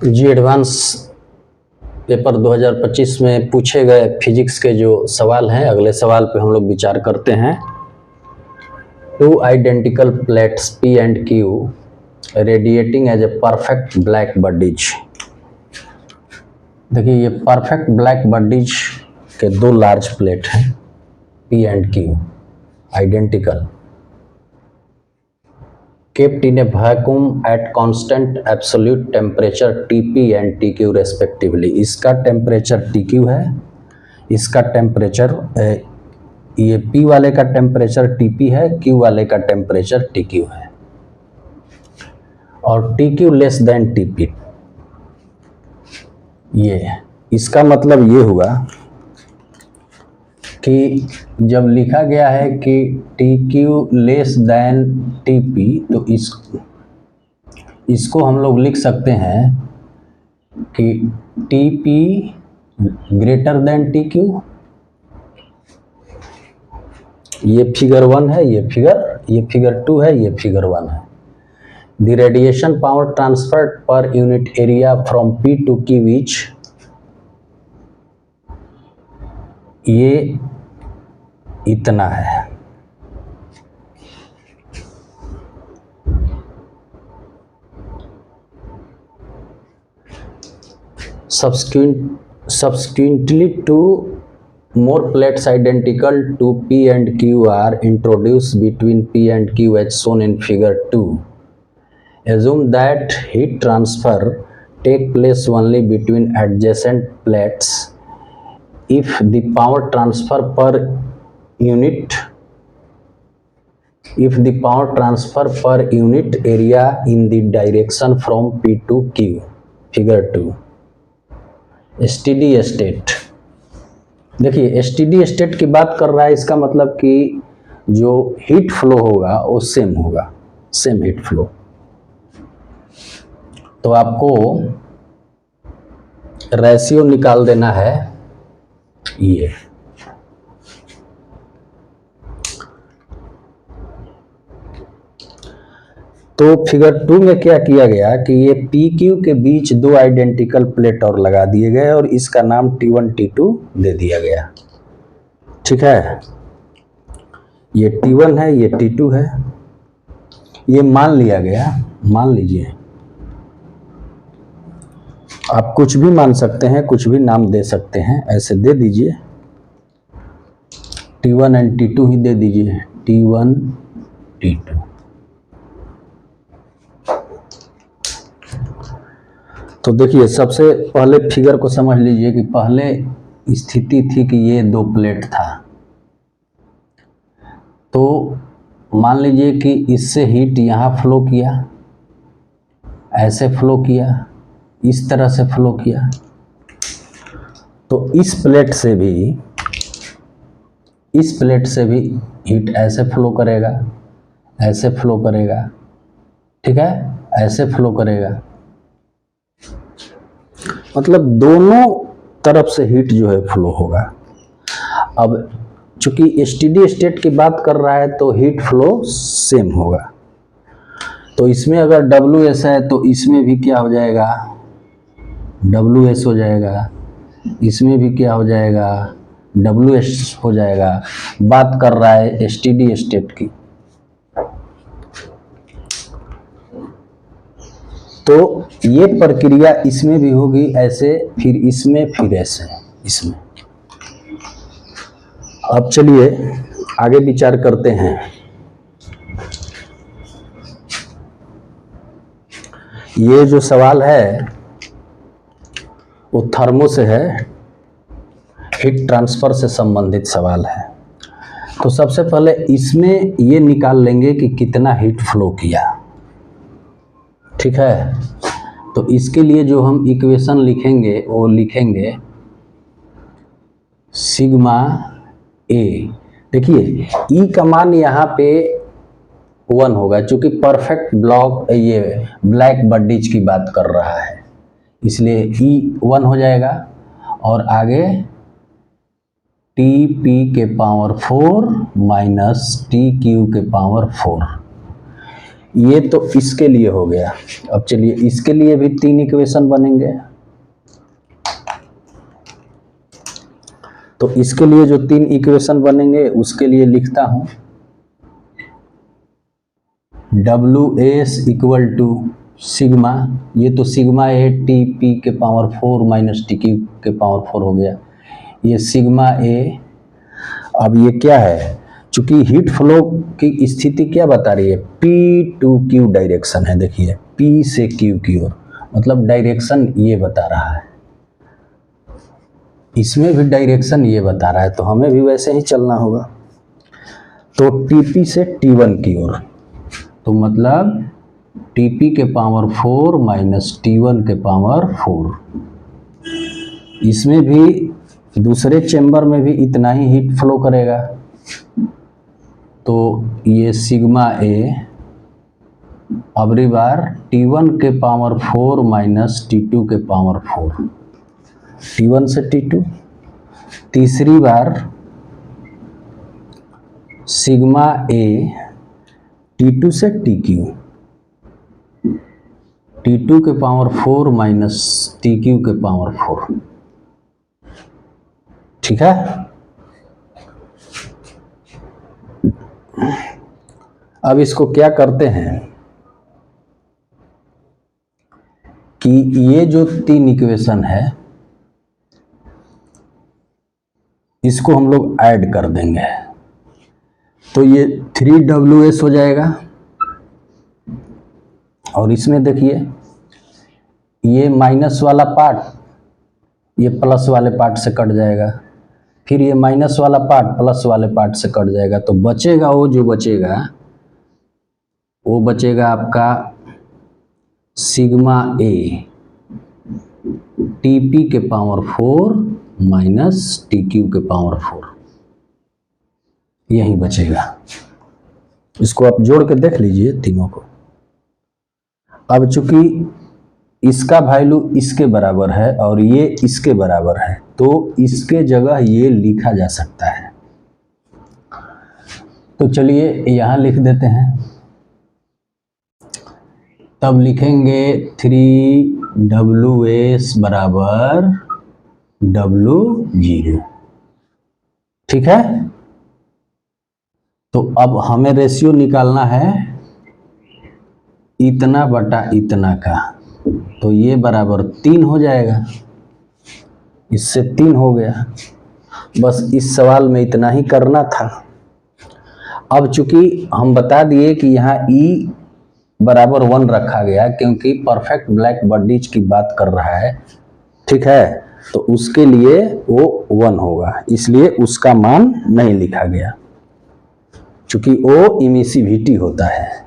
जी advance paper 2025 में पूछे गए फिजिक्स के जो सवाल हैं, अगले सवाल पे हम लोग विचार करते हैं। Two identical plates P and Q radiating as a perfect black bodies. देखिए ये परफेक्ट ब्लैक बॉडीज के दो लार्ज प्लेट हैं P and Q, identical, kept in a vacuum at constant absolute temperature Tp and Tq respectively। इसका temperature Tq है, इसका temperature ये P वाले का टेम्परेचर Tp है, Q वाले का टेम्परेचर Tq है, और Tq लेस देन Tp। ये इसका मतलब ये हुआ कि जब लिखा गया है कि Tq लेस देन Tp, तो इसको हम लोग लिख सकते हैं कि Tp ग्रेटर देन Tq। ये फिगर 1 है, ये फिगर 2 है, ये फिगर 1 है। The radiation power transferred per unit area from P to Q which, ये इतना है। Subsequently, two more plates identical to P and Q are introduced between P and Q as shown in figure 2. Assume that heat transfer take place only between adjacent plates if the power transfer per unit area in the direction from P to Q, figure 2। Steady state, देखिए steady state की बात कर रहा है, इसका मतलब कि जो हीट फ्लो होगा वो सेम होगा, सेम हीट फ्लो। तो आपको रेशियो निकाल देना है ये। तो फिगर 2 में क्या किया गया कि ये PQ के बीच दो आइडेंटिकल प्लेट और लगा दिए गए और इसका नाम T1 T2 दे दिया गया। ठीक है, ये T1 है, ये T2 है, ये मान लिया गया। मान लीजिए, आप कुछ भी मान सकते हैं, कुछ भी नाम दे सकते हैं, ऐसे दे दीजिए। T1 एंड T2 ही दे दीजिए, T1 T2। तो देखिए सबसे पहले फिगर को समझ लीजिए कि पहले स्थिति थी कि ये दो प्लेट था, तो मान लीजिए कि इससे हीट यहाँ फ्लो किया, ऐसे फ्लो किया, इस तरह से फ्लो किया, तो इस प्लेट से भी हीट ऐसे फ्लो करेगा, ऐसे फ्लो करेगा, ठीक है, ऐसे फ्लो करेगा। मतलब दोनों तरफ से हीट जो है फ्लो होगा। अब चूंकि स्टेडी स्टेट की बात कर रहा है तो हीट फ्लो सेम होगा। तो इसमें अगर WS है तो इसमें भी क्या हो जाएगा, WS हो जाएगा, इसमें भी क्या हो जाएगा, WS हो जाएगा। बात कर रहा है स्टेडी स्टेट की। तो ये प्रक्रिया इसमें भी होगी ऐसे, फिर इसमें, फिर ऐसे, इसमें। अब चलिए आगे विचार करते हैं। ये जो सवाल है वो थर्मो से है, हीट ट्रांसफर से संबंधित सवाल है। तो सबसे पहले इसमें ये निकाल लेंगे कि कितना हीट फ्लो किया। ठीक है, तो इसके लिए जो हम इक्वेशन लिखेंगे वो लिखेंगे सिग्मा ए। देखिए ई का मान यहाँ पे 1 होगा, क्योंकि परफेक्ट ये ब्लैक बॉडीज की बात कर रहा है, इसलिए ई 1 हो जाएगा। और आगे Tp के पावर 4 माइनस TQ के पावर 4, ये तो इसके लिए हो गया। अब चलिए इसके लिए भी 3 इक्वेशन बनेंगे। तो इसके लिए जो 3 इक्वेशन बनेंगे उसके लिए लिखता हूं WS इक्वल टू सिग्मा, ये तो सिग्मा ए टी पी के पावर 4 माइनस टी क्यू के पावर 4 हो गया, ये सिग्मा ए। अब ये क्या है, चूंकि हीट फ्लो की स्थिति क्या बता रही है, P टू Q डायरेक्शन है। देखिए P से Q की ओर, मतलब डायरेक्शन ये बता रहा है, इसमें भी डायरेक्शन ये बता रहा है, तो हमें भी वैसे ही चलना होगा। तो TP से T1 की ओर, तो मतलब TP के पावर 4 माइनस T1 के पावर 4। इसमें भी दूसरे चेंबर में भी इतना ही हीट फ्लो करेगा। तो ये सिग्मा ए अबरी बार T1 के पावर 4 माइनस T2 के पावर 4, T1 से T2। तीसरी बार सिग्मा ए T2 से TQ, T2 के पावर 4 माइनस TQ के पावर 4। ठीक है। अब इसको क्या करते हैं कि ये जो 3 इक्वेशन है इसको हम लोग ऐड कर देंगे, तो ये 3WS हो जाएगा। और इसमें देखिए ये माइनस वाला पार्ट ये प्लस वाले पार्ट से कट जाएगा, फिर ये माइनस वाला पार्ट प्लस वाले पार्ट से कट जाएगा, तो बचेगा वो जो बचेगा वो बचेगा आपका सिग्मा ए TP के पावर 4 माइनस TQ के पावर 4, यही बचेगा। इसको आप जोड़ के देख लीजिए तीनों को। अब चूंकि इसका वैल्यू इसके बराबर है और ये इसके बराबर है, तो इसके जगह ये लिखा जा सकता है। तो चलिए यहां लिख देते हैं, तब लिखेंगे 3WS बराबर W0। ठीक है। तो अब हमें रेशियो निकालना है इतना बटा इतना का, तो ये बराबर 3 हो जाएगा, इससे 3 हो गया। बस इस सवाल में इतना ही करना था। अब चूंकि हम बता दिए कि यहाँ E बराबर 1 रखा गया क्योंकि परफेक्ट ब्लैक बॉडीज की बात कर रहा है, ठीक है, तो उसके लिए वो 1 होगा, इसलिए उसका मान नहीं लिखा गया चूंकि वो इमिसिविटी होता है।